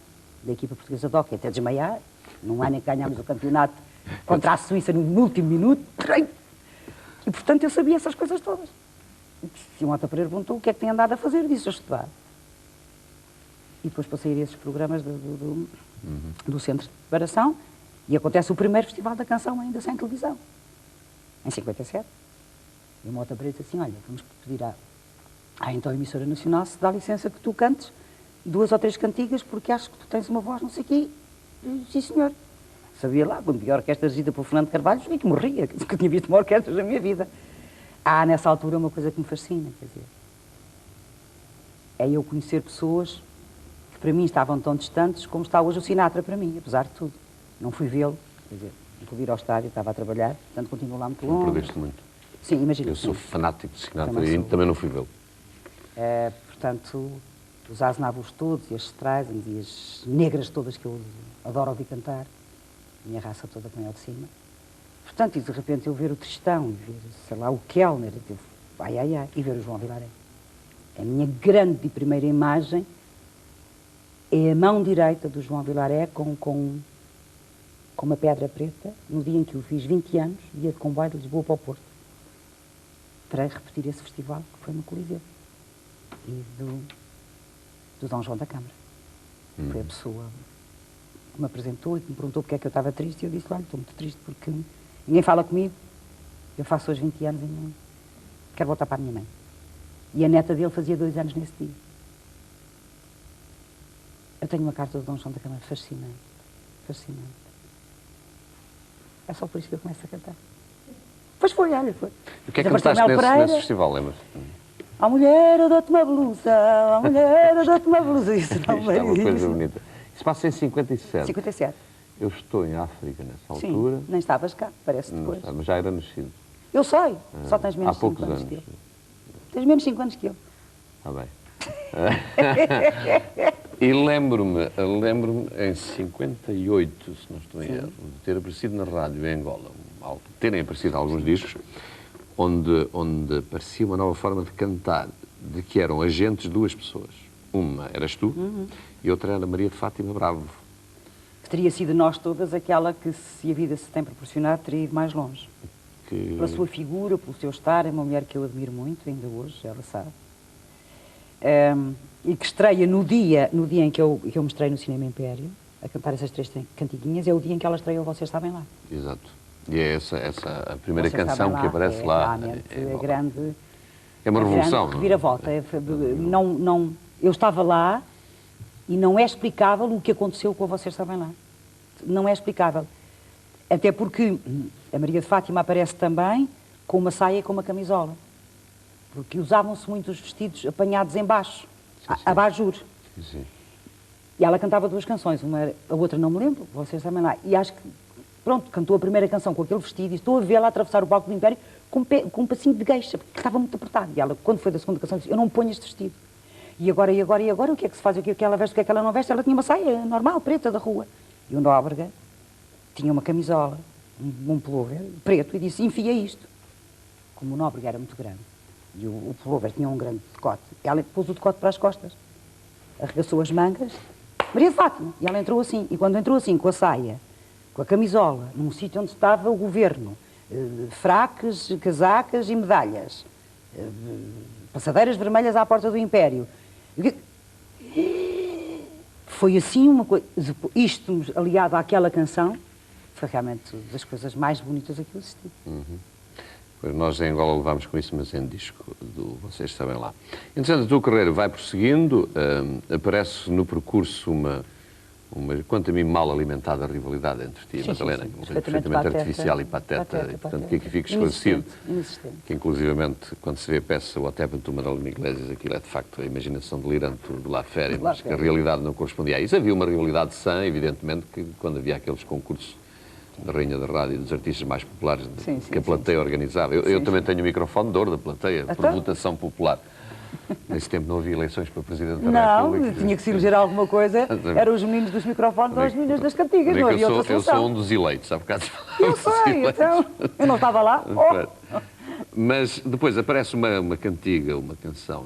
da equipa portuguesa de hóquei até desmaiar, num ano em que ganhámos o campeonato contra a Suíça no último minuto, e portanto eu sabia essas coisas todas. E o Mota Pereira perguntou o que é que tem andado a fazer, eu disse a estudar. E depois passei a esses programas do Centro de Preparação, e acontece o primeiro Festival da Canção ainda sem televisão, em 57. E o Mota Pereira disse assim, olha, vamos pedir à então emissora nacional se dá licença que tu cantes 2 ou 3 cantigas porque acho que tu tens uma voz, não sei o quê. Sim, senhor. Sabia lá, quando vi a orquestra dirigida por Fernando Carvalho, joguei que morria, que eu tinha visto uma orquestra na minha vida. Há, nessa altura, uma coisa que me fascina, quer dizer, é eu conhecer pessoas que para mim estavam tão distantes como está hoje o Sinatra para mim, apesar de tudo. Não fui vê-lo, quer dizer, não pude ir ao estádio, estava a trabalhar, portanto continuo lá muito longe. Não perdeste muito. Sim, imagina. Eu sou fanático de Sinatra e também não fui vê-lo. Portanto, os Aznavours todos, e as Streisand, e as negras todas que eu adoro ouvir cantar, a minha raça toda que vem ao de cima. Portanto, e de repente eu ver o Tristão, e ver, sei lá, o Kellner, e ver o João Vilaré. A minha grande e primeira imagem é a mão direita do João Vilaré com uma pedra preta, no dia em que eu fiz 20 anos, dia de comboio de Lisboa para o Porto, para repetir esse festival que foi no Coliseu. E do Dom João da Câmara. Foi a pessoa que me apresentou e que me perguntou porque é que eu estava triste, e eu disse, olha, estou muito triste porque ninguém fala comigo, eu faço hoje 20 anos e não quero voltar para a minha mãe. E a neta dele fazia 2 anos nesse dia. Eu tenho uma carta do Dom João da Câmara fascinante, fascinante. É só por isso que eu começo a cantar. Pois foi, olha, foi. O que é que cantaste nesse festival, lembras? A mulher, eu dou-te uma blusa, a mulher, eu dou-te uma blusa. Isso não Isto é uma coisa bonita. Isso passa em 57. 57. Eu estou em África nessa altura. Sim, nem estavas cá, parece depois. Não, mas já era nascido. Eu sei, só tens menos há poucos 5 anos anos. que eu. Tens menos 5 anos que eu. Está bem. E lembro-me em 58, se não estou em erro, de ter aparecido na rádio em Angola, terem aparecido alguns discos, onde aparecia uma nova forma de cantar, de que eram agentes 2 pessoas. Uma eras tu e outra era Maria de Fátima Bravo. Que teria sido nós todas aquela que, se a vida se tem proporcionado, teria ido mais longe. Pela sua figura, pelo seu estar, é uma mulher que eu admiro muito, ainda hoje, ela sabe. E que estreia no dia em que eu me estreio no Cinema Império, a cantar essas 3 cantiguinhas, é o dia em que ela estreou Vocês Sabem Lá. Exato. E é essa a primeira Vocês canção lá, que aparece lá. É grande. É uma revolução. Reviravolta. Eu estava lá e não é explicável o que aconteceu com Vocês Sabem Lá. Não é explicável. Até porque a Maria de Fátima aparece também com uma saia e com uma camisola. Porque usavam-se muito os vestidos apanhados em baixo, abajur. Sim. E ela cantava 2 canções, a outra não me lembro, Vocês Sabem Lá. E acho que, pronto, cantou a primeira canção com aquele vestido e estou a vê-la atravessar o palco do Império com um passinho de gueixa, porque estava muito apertado. E ela, quando foi da segunda canção, disse, eu não ponho este vestido. E agora, o que é que se faz? O que é que ela veste, o que é que ela não veste? Ela tinha uma saia normal, preta, da rua. E o Nóbrega tinha uma camisola, um pullover preto, e disse, enfia isto. Como o Nóbrega era muito grande, e o pullover tinha um grande decote, ela pôs o decote para as costas, arregaçou as mangas, Maria de Fátima, e ela entrou assim. E quando entrou assim, com a saia, com a camisola, num sítio onde estava o governo, fraques, casacas e medalhas, passadeiras vermelhas à porta do Império. Foi assim uma coisa. Isto, aliado àquela canção, foi realmente das coisas mais bonitas a que eu assisti. Pois nós em Angola levámos com isso, mas em disco, Vocês Sabem Lá. Entretanto, a tua carreira vai prosseguindo, aparece no percurso uma, quanto a mim, mal alimentada rivalidade entre ti e Madalena, uma coisa perfeitamente artificial e pateta, e portanto que aqui fica esclarecido, que inclusivamente, quando se vê a peça What Happened to Madalena Iglesias, aquilo é de facto a imaginação delirante do La Féria, mas que a realidade não correspondia a isso. Havia uma rivalidade sã, evidentemente, que quando havia aqueles concursos da Rainha da Rádio, dos artistas mais populares que a plateia organizava. Eu também tenho o microfone de ouro da plateia, por votação popular. Nesse tempo não havia eleições para Presidente da República. Não, tinha que se eleger alguma coisa, eram os meninos dos microfones ou as meninas das cantigas, não havia outra solução. Eu sou um dos eleitos, há bocado. Eu sei, então, eu não estava lá. Mas depois aparece uma cantiga, uma canção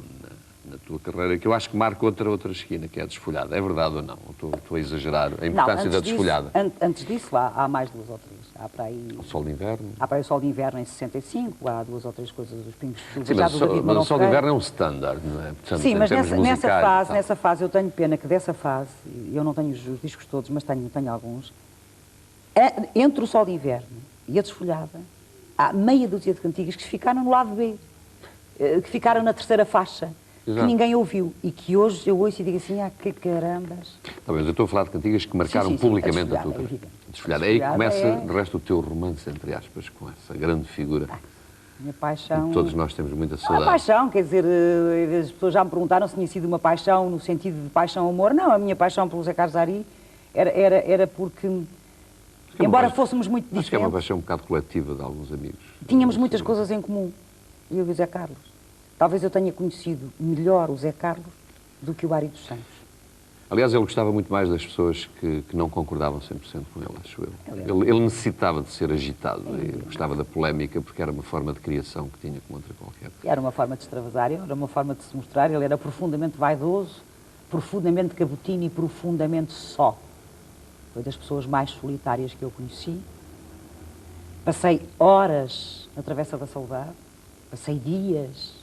na tua carreira que eu acho que marca outra esquina, que é a Desfolhada. É verdade ou não? Estou a exagerar a importância da Desfolhada. Antes disso, há mais 2 ou 3. Há para aí... O Sol de Inverno? Há para aí o Sol de Inverno em 65, há 2 ou 3 coisas dos Primos de Chuva. Sim, mas o Sol de Inverno é um standard, não é? Portanto, sim, mas nessa fase, eu tenho pena que dessa fase, eu não tenho os discos todos, mas tenho alguns, entre o Sol de Inverno e a Desfolhada, há meia dúzia de cantigas que ficaram no lado B, que ficaram na terceira faixa. Exato. Que ninguém ouviu e que hoje eu ouço e digo assim, que carambas. Tá bem, eu estou a falar de cantigas que marcaram publicamente a tua carreira. Desfolhada. Aí começa, de resto, o teu romance, entre aspas, com essa grande figura. Minha paixão... E todos nós temos muita saudade. A paixão, quer dizer, as pessoas já me perguntaram se tinha sido uma paixão no sentido de paixão-amor. Não, a minha paixão pelo Zé Carlos Ari era porque, embora fóssemos muito diferentes... Acho que é uma paixão um bocado coletiva de alguns amigos. Tínhamos muitas coisas em comum, eu e o Zé Carlos. Talvez eu tenha conhecido melhor o Zé Carlos do que o Ari dos Santos. Aliás, ele gostava muito mais das pessoas que não concordavam 100% com ele, acho eu. Ele necessitava de ser agitado e gostava da polémica porque era uma forma de criação que tinha como outra qualquer. Era uma forma de extravasar, era uma forma de se mostrar, ele era profundamente vaidoso, profundamente cabotino e profundamente só. Foi das pessoas mais solitárias que eu conheci. Passei horas na Travessa da Saudade, passei dias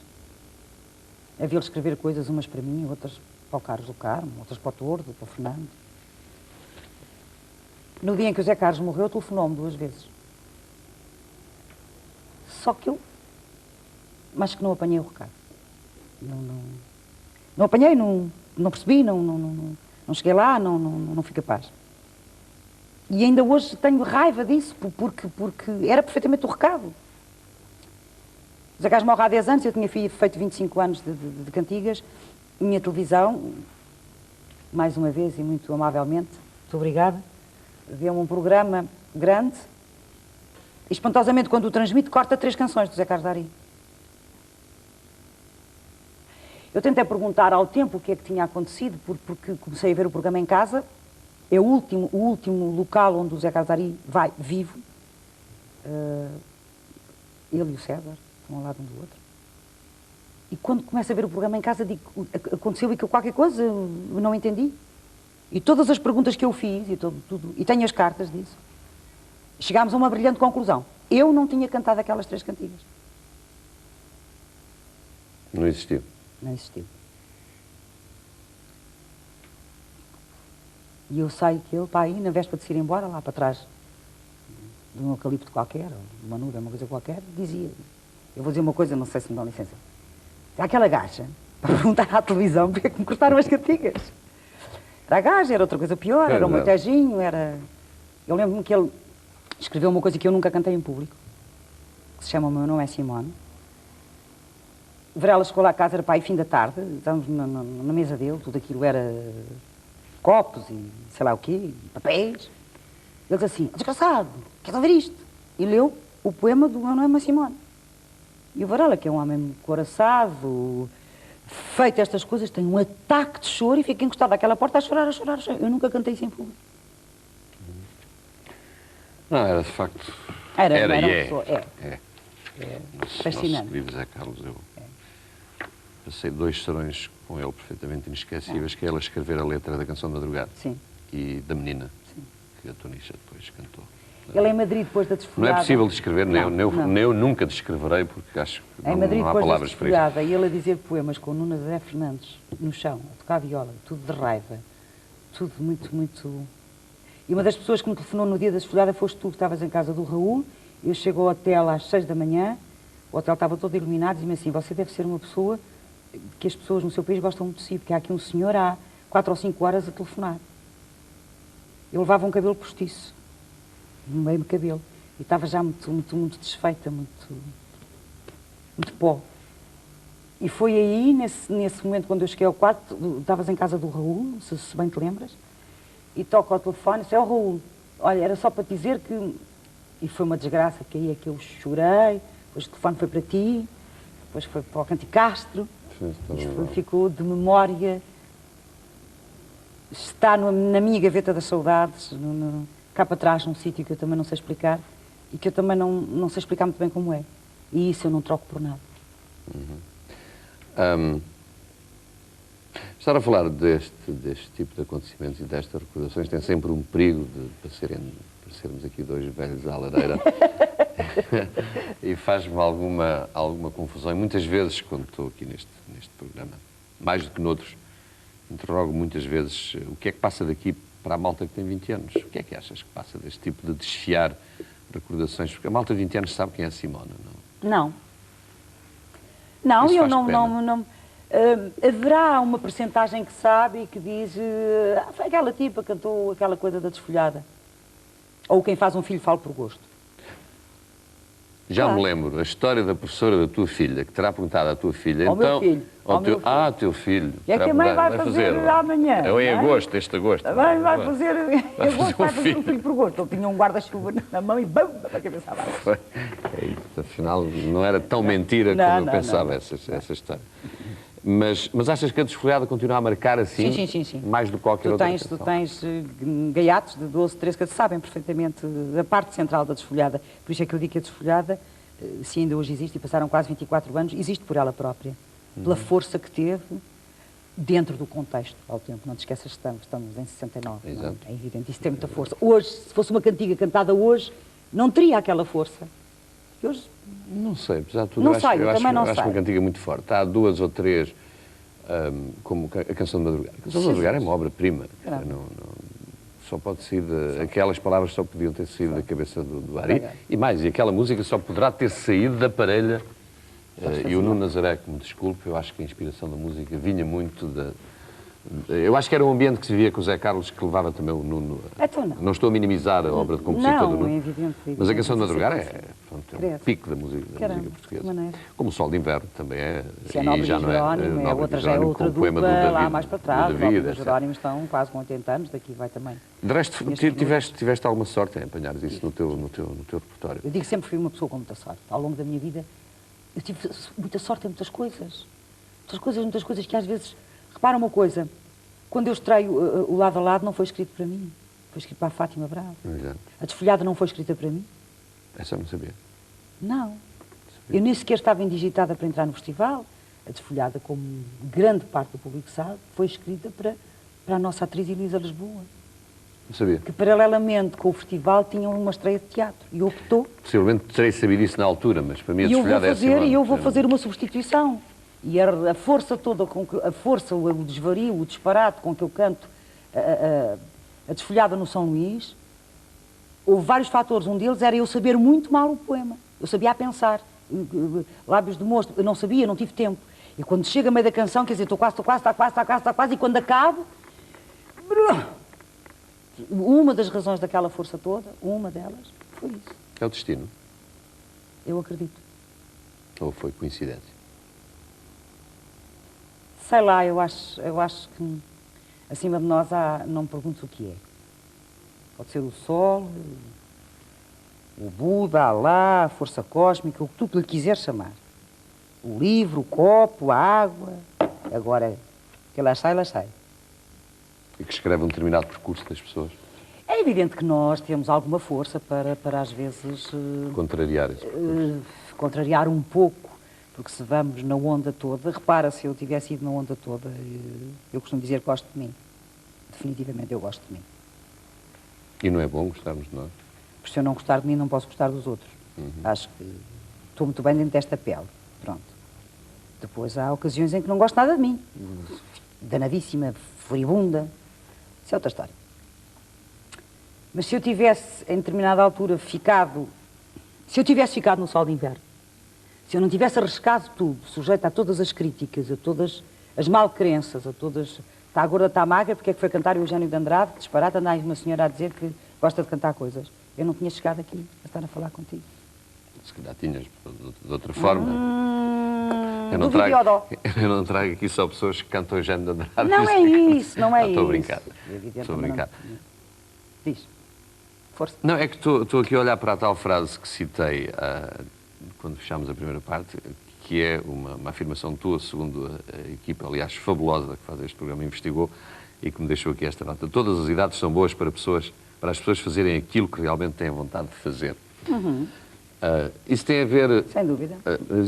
a vê-lo escrever coisas, umas para mim, outras para o Carlos do Carmo, outras para o Tordo, para o Fernando. No dia em que o Zé Carlos morreu, telefonou-me 2 vezes. Só que eu... mas que não apanhei o recado. Não apanhei, não percebi, não cheguei lá, não fui capaz. E ainda hoje tenho raiva disso, porque era perfeitamente o recado. O Zé Carlos morre há 10 anos, eu tinha feito 25 anos de cantigas. Minha televisão, mais uma vez e muito amavelmente, muito obrigada, deu-me um programa grande e, espantosamente, quando o transmite, corta 3 canções do Zé Carlos Dari. Eu tentei perguntar ao tempo o que é que tinha acontecido, porque comecei a ver o programa em casa. É o último local onde o Zé Carlos Dari vai vivo. Ele e o César estão ao lado um do outro. E quando começo a ver o programa em casa, digo, aconteceu e que qualquer coisa, eu não entendi. E todas as perguntas que eu fiz, e tenho as cartas disso, chegámos a uma brilhante conclusão. Eu não tinha cantado aquelas 3 cantigas. Não existiu? Não existiu. E eu saio que ele, para aí, na véspera de se ir embora, lá para trás de um eucalipto qualquer, ou de uma nuvem, uma coisa qualquer, dizia, eu vou dizer uma coisa, não sei se me dão licença. Aquela gaja, para perguntar à televisão porque é que me cortaram as cantigas. Era a gaja, era outra coisa pior, era um montejinho, era... Eu lembro-me que ele escreveu uma coisa que eu nunca cantei em público, que se chama O Meu Nome é Simone. Varela chegou lá a casa, era para aí fim da tarde, estávamos na mesa dele, tudo aquilo era copos e sei lá o quê, e papéis. Ele disse assim, desgraçado, queres ouvir isto? E leu o poema do Meu Nome é Simone. E o Varela, que é um homem coraçado, feito estas coisas, tem um ataque de choro e fica encostado àquela porta a chorar, a chorar, a chorar. Eu nunca cantei isso em público. Não, era de facto... Era e uma é. pessoa, é fascinante. Nosso querido Zé Carlos, eu passei 2 serões com ele perfeitamente inesquecíveis, que é ele a escrever a letra da Canção de Madrugada. Sim. E da Menina, Sim. que a Tonisha depois cantou. Ele em Madrid, depois da desfolhada... Não é possível descrever, nem eu nunca descreverei, porque acho que em Madrid, não há depois palavras da para isso. desfolhada, e ele a dizer poemas com Nuno Zé Fernandes no chão, a tocar viola, tudo de raiva, tudo muito... E uma das pessoas que me telefonou no dia da desfolhada foste tu, que estavas em casa do Raul. Eu chego ao hotel às 6 da manhã, o hotel estava todo iluminado, e disse-me assim, você deve ser uma pessoa que as pessoas no seu país gostam muito de si, porque há aqui um senhor há 4 ou 5 horas a telefonar. Eu levava um cabelo postiço, no meio do cabelo, e estava já muito desfeita, muito pó. E foi aí, nesse momento, quando eu cheguei ao quarto, estavas em casa do Raul, se bem te lembras, e toco ao telefone, disse, é o Raul, olha, era só para te dizer que... E foi uma desgraça, porque aí é que eu chorei, depois o telefone foi para ti, depois foi para o Canticastro, isto ficou de memória, está na minha gaveta das saudades, cá para trás, num sítio que eu também não sei explicar, e que eu também não sei explicar muito bem como é. E isso eu não troco por nada. Estar a falar deste tipo de acontecimentos e destas recordações tem sempre um perigo de parecermos aqui 2 velhos à lareira. E faz-me alguma confusão. E muitas vezes, quando estou aqui neste programa, mais do que noutros, interrogo muitas vezes o que é que passa daqui para a malta que tem 20 anos. O que é que achas que passa deste tipo de desfiar recordações? Porque a malta de 20 anos sabe quem é a Simona, não? Não, eu não haverá uma percentagem que sabe e que diz foi aquela tipa que cantou aquela coisa da desfolhada. Ou quem faz um filho fala por gosto. Já me lembro, a história da professora da tua filha, que terá perguntado à tua filha, ao então... Meu filho. Teu filho. É que a mãe vai fazer amanhã. É em agosto, este agosto. A mãe vai fazer um filho por gosto. Ele tinha um guarda-chuva na mão e bum, para a cabeça abaixo. É isso, afinal, não era tão mentira como eu pensava essa história. Mas achas que a Desfolhada continua a marcar assim? Sim. Mais do que qualquer outra canção? Tu tens gaiatos de 12, 13 que sabem perfeitamente a parte central da Desfolhada. Por isso é que eu digo que a Desfolhada, se ainda hoje existe, e passaram quase 24 anos, existe por ela própria. Pela força que teve dentro do contexto ao tempo. Não te esqueças que estamos em 69. Exato. É evidente, isso tem muita força. Hoje, se fosse uma cantiga cantada hoje, não teria aquela força. E hoje... Não sei, apesar de tudo, não eu sei, eu também não acho sei. uma cantiga muito forte. Há duas ou três, como a Canção de Madrugada. A Canção de Madrugada é uma obra-prima. Só pode ser aquelas palavras só podiam ter saído da cabeça do Ari. E mais, e aquela música só poderá ter saído da parelha. E o Nuno Nazaré, que me desculpe, eu acho que a inspiração da música vinha muito da... Eu acho que era um ambiente que se vivia com o Zé Carlos, que levava também o Nuno... Então não. Não estou a minimizar a obra de compositor do Nuno. É evidente. Mas a Canção de Madrugada é um pico da música portuguesa. Como o Sol de Inverno também é. Se é Nobre e Jerónimo, outra já é outra dupla, lá mais para trás. Nobre e Jerónimo estão quase com 80 anos, daqui vai também. De resto, tiveste alguma sorte em apanhares isso no teu repertório? Eu digo que sempre fui uma pessoa com muita sorte. Ao longo da minha vida, eu tive muita sorte em muitas coisas. Muitas coisas que às vezes... Repara uma coisa, quando eu estreio o Lado a Lado não foi escrito para mim, foi escrito para a Fátima Bravo. Exato. A Desfolhada não foi escrita para mim. Essa eu não sabia. Não. Eu nem sequer estava indigitada para entrar no festival. A Desfolhada, como grande parte do público sabe, foi escrita para a nossa atriz Elisa Lisboa. Não sabia. Que paralelamente com o festival tinha uma estreia de teatro. E optou. Possivelmente terei sabido isso na altura, mas para mim a Desfolhada é assim. E eu vou fazer uma substituição. E a força toda, o desvario, o disparate com que eu canto a Desfolhada no São Luís, houve vários fatores. Um deles era eu saber muito mal o poema. Eu sabia a pensar. Lábios de moço, eu não sabia, não tive tempo. E quando chega a meio da canção, quer dizer, estou quase, e quando acabo... Uma das razões daquela força toda, uma delas, foi isso. É o destino? Eu acredito. Ou foi coincidência? Sei lá, eu acho que acima de nós não me perguntes o que é. Pode ser o sol, o Buda, Alá, a força cósmica, o que tu lhe quiseres chamar. O livro, o copo, a água. Agora, que lá sai. E que escreve um determinado percurso das pessoas. É evidente que nós temos alguma força para às vezes... Contrariar esse percurso. Contrariar um pouco. Porque se vamos na onda toda, repara, se eu tivesse ido na onda toda, eu costumo dizer que gosto de mim. Definitivamente eu gosto de mim. E não é bom gostarmos de nós? Porque se eu não gostar de mim, não posso gostar dos outros. Acho que estou muito bem dentro desta pele. Pronto. Depois há ocasiões em que não gosto nada de mim. Danadíssima, furibunda. Isso é outra história. Mas se eu tivesse, em determinada altura, ficado... Se eu tivesse ficado no Sol de Inverno, se eu não tivesse arriscado tudo, sujeito a todas as críticas, a todas as malcrenças, a todas... Está gorda, está magra, porque é que foi cantar o Eugênio de Andrade? Disparate, anda aí uma senhora a dizer que gosta de cantar coisas. Eu não tinha chegado aqui a estar a falar contigo. Se calhar tinhas, de outra forma. Eu não trago aqui só pessoas que cantam Eugênio de Andrade. Não é isso, não é isso. Estou a brincar. Estou a brincar. Diz. Força. Não, é que estou aqui a olhar para a tal frase que citei quando fechámos a primeira parte, que é uma afirmação tua, segundo a equipa, aliás, fabulosa, que faz este programa, investigou, e que me deixou aqui esta nota. Todas as idades são boas para as pessoas fazerem aquilo que realmente têm vontade de fazer. Isso tem a ver... Sem dúvida.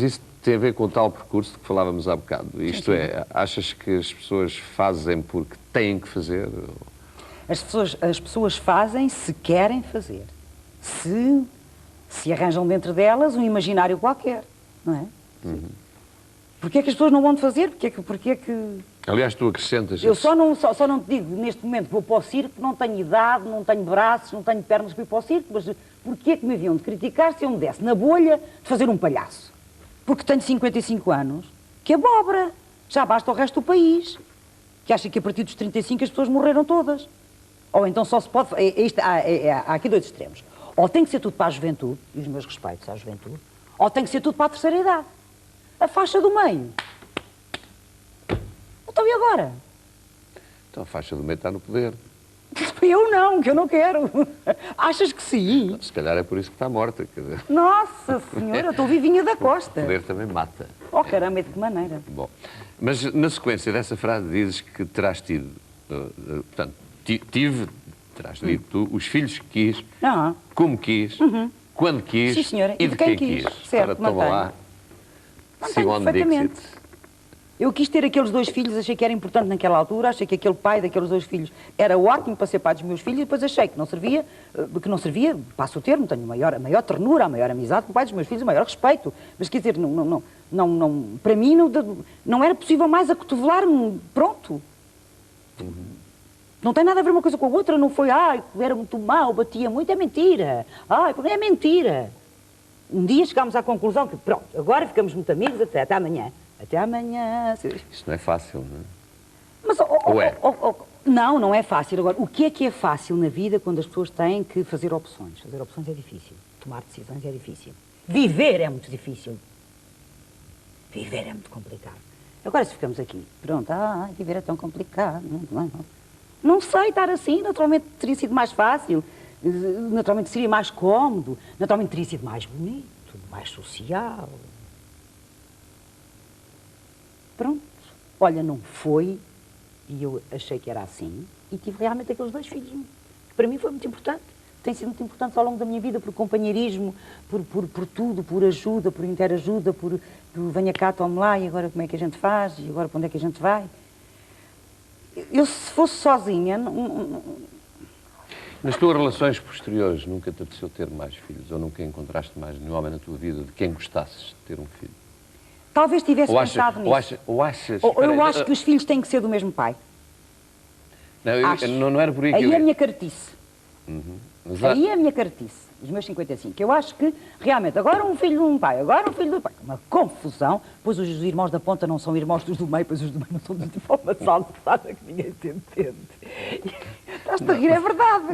Isso tem a ver com o tal percurso de que falávamos há bocado. Isto é, achas que as pessoas fazem porque têm que fazer? As pessoas fazem se querem fazer. Se arranjam dentro delas um imaginário qualquer, não é? Porquê é que as pessoas não vão fazer? Porquê é que... Aliás, tu acrescentas... Eu só não te digo, neste momento, vou para o circo, não tenho idade, não tenho braços, não tenho pernas para ir para o circo, mas porquê é que me haviam de criticar se eu me desse na bolha de fazer um palhaço? Porque tenho 55 anos, que abóbora, já basta o resto do país, que acha que a partir dos 35 as pessoas morreram todas. Ou então só se pode... Há aqui dois extremos. Ou tem que ser tudo para a juventude, e os meus respeitos à juventude, ou tem que ser tudo para a terceira idade. A faixa do meio. Então e agora? Então a faixa do meio está no poder. Eu não, que eu não quero. Achas que sim? Se calhar é por isso que está morta. Quer dizer. Nossa Senhora, eu estou vivinha da costa. O poder também mata. Oh caramba, de que maneira? Bom, Mas na sequência dessa frase dizes que terás tido, portanto, terás tido tu, os filhos que quis, como quis, quando quis, sim, senhora, e de quem quis. Certo, Para toma lá, Simone Dixit. Eu quis ter aqueles 2 filhos, achei que era importante naquela altura, achei que aquele pai daqueles 2 filhos era ótimo para ser pai dos meus filhos, e depois achei que não servia, passo o termo, tenho a maior ternura, a maior amizade com o pai dos meus filhos, o maior respeito, mas quer dizer, para mim não era possível mais acotovelar-me, pronto. Não tem nada a ver uma coisa com a outra, não foi, era muito mau, batia muito, é mentira. É mentira. Um dia chegámos à conclusão que, pronto, agora ficamos muito amigos, até amanhã. Até amanhã. Isso não é fácil, não é? Mas, não, não é fácil. Agora, o que é fácil na vida quando as pessoas têm que fazer opções? Fazer opções é difícil. Tomar decisões é difícil. Viver é muito difícil. Viver é muito complicado. Agora, se ficamos aqui, pronto, viver é tão complicado. Não sei estar assim, naturalmente teria sido mais fácil, naturalmente seria mais cómodo, naturalmente teria sido mais bonito, mais social. Pronto. Olha, não foi, e eu achei que era assim, e tive realmente aqueles 2 filhos, que para mim foi muito importante. Tem sido muito importante ao longo da minha vida, por companheirismo, por tudo, por ajuda, por interajuda, por venha cá, tome lá, e agora como é que a gente faz, e agora para onde é que a gente vai? Eu, se fosse sozinha... Nas tuas relações posteriores, nunca te apeteceu ter mais filhos, ou nunca encontraste mais nenhum homem na tua vida de quem gostasses de ter um filho? Talvez tivesse pensado nisso. Ou achas... eu acho que os filhos têm que ser do mesmo pai. Não era por aí que aí é a minha caretice. Exato. Aí é a minha caretice, os meus 55. Eu acho que, realmente, agora um filho de um pai, agora um filho do pai. Uma confusão. Pois os irmãos da ponta não são irmãos dos do meio, pois os do meio não são de forma saltada que ninguém te entende. Estás-te a rir, é verdade.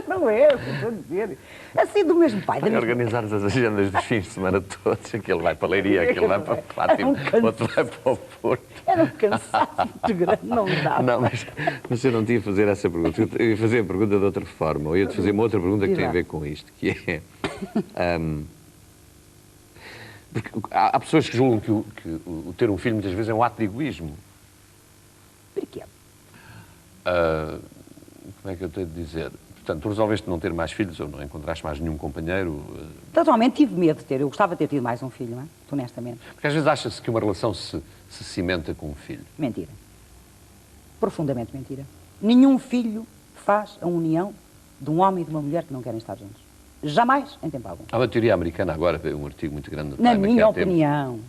Não é, o que estou a dizer. Assim, do mesmo pai. Vai organizar as agendas dos fins de semana todos. Aquele vai para a Leiria, aquele vai para Fátima, outro vai para o Porto. Era um cansaço muito grande, não dá. Não, mas eu não tinha a fazer essa pergunta. Eu ia fazer a pergunta de outra forma. Eu ia-te fazer uma outra pergunta que tem a ver com isto, que é... porque há pessoas que julgam que o ter um filho muitas vezes é um ato de egoísmo. Porquê? Como é que eu tenho de dizer? Portanto, tu resolveste não ter mais filhos ou não encontraste mais nenhum companheiro? Totalmente tive medo de ter. Eu gostava de ter tido mais um filho, não é? Honestamente. Porque às vezes acha-se que uma relação se cimenta com um filho. Mentira. Profundamente mentira. Nenhum filho faz a união de um homem e de uma mulher que não querem estar juntos. Jamais, em tempo algum. Há uma teoria americana agora, um artigo muito grande no Na Time, minha opinião,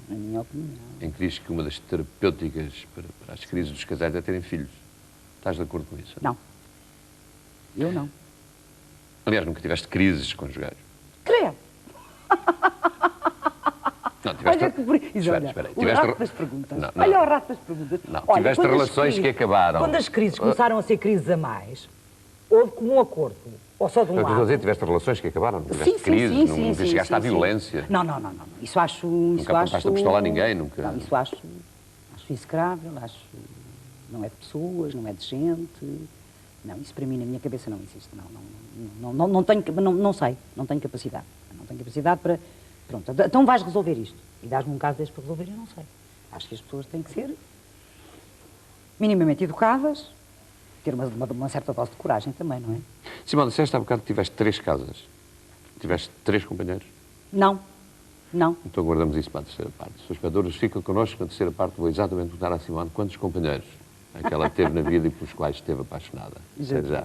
em que diz que uma das terapêuticas para as crises dos casais é terem filhos. Estás de acordo com isso? Não. Eu não. Aliás, nunca tiveste crises conjugais. Creio. Não, tiveste... Olha que por isso, olha, espera. o rato das perguntas. Não. Olha o rato das perguntas. Não, olha, tiveste relações que acabaram. Quando as crises começaram a ser crises a mais, houve comum acordo. Ou só de um lado. Estou a dizer, tiveste relações que acabaram, não tiveste crises, não chegaste à violência. Não. Isso acho... Nunca apontaste a pistola a ninguém, nunca... Não, isso acho execrável, acho... Não é de pessoas, não é de gente... Não, isso para mim na minha cabeça não existe. Não tenho, não sei, não tenho capacidade. Não tenho capacidade para... Pronto, então vais resolver isto. E dás-me um caso deste para resolver, eu não sei. Acho que as pessoas têm que ser minimamente educadas, ter uma certa dose de coragem também, não é? Simone, disseste há bocado que tiveste 3 casas. Tiveste 3 companheiros? Não. Então guardamos isso para a terceira parte. Os espectadores ficam connosco na terceira parte. Vou exatamente perguntar à Simone quantos companheiros é que ela teve na vida e pelos quais esteve apaixonada. Jesus.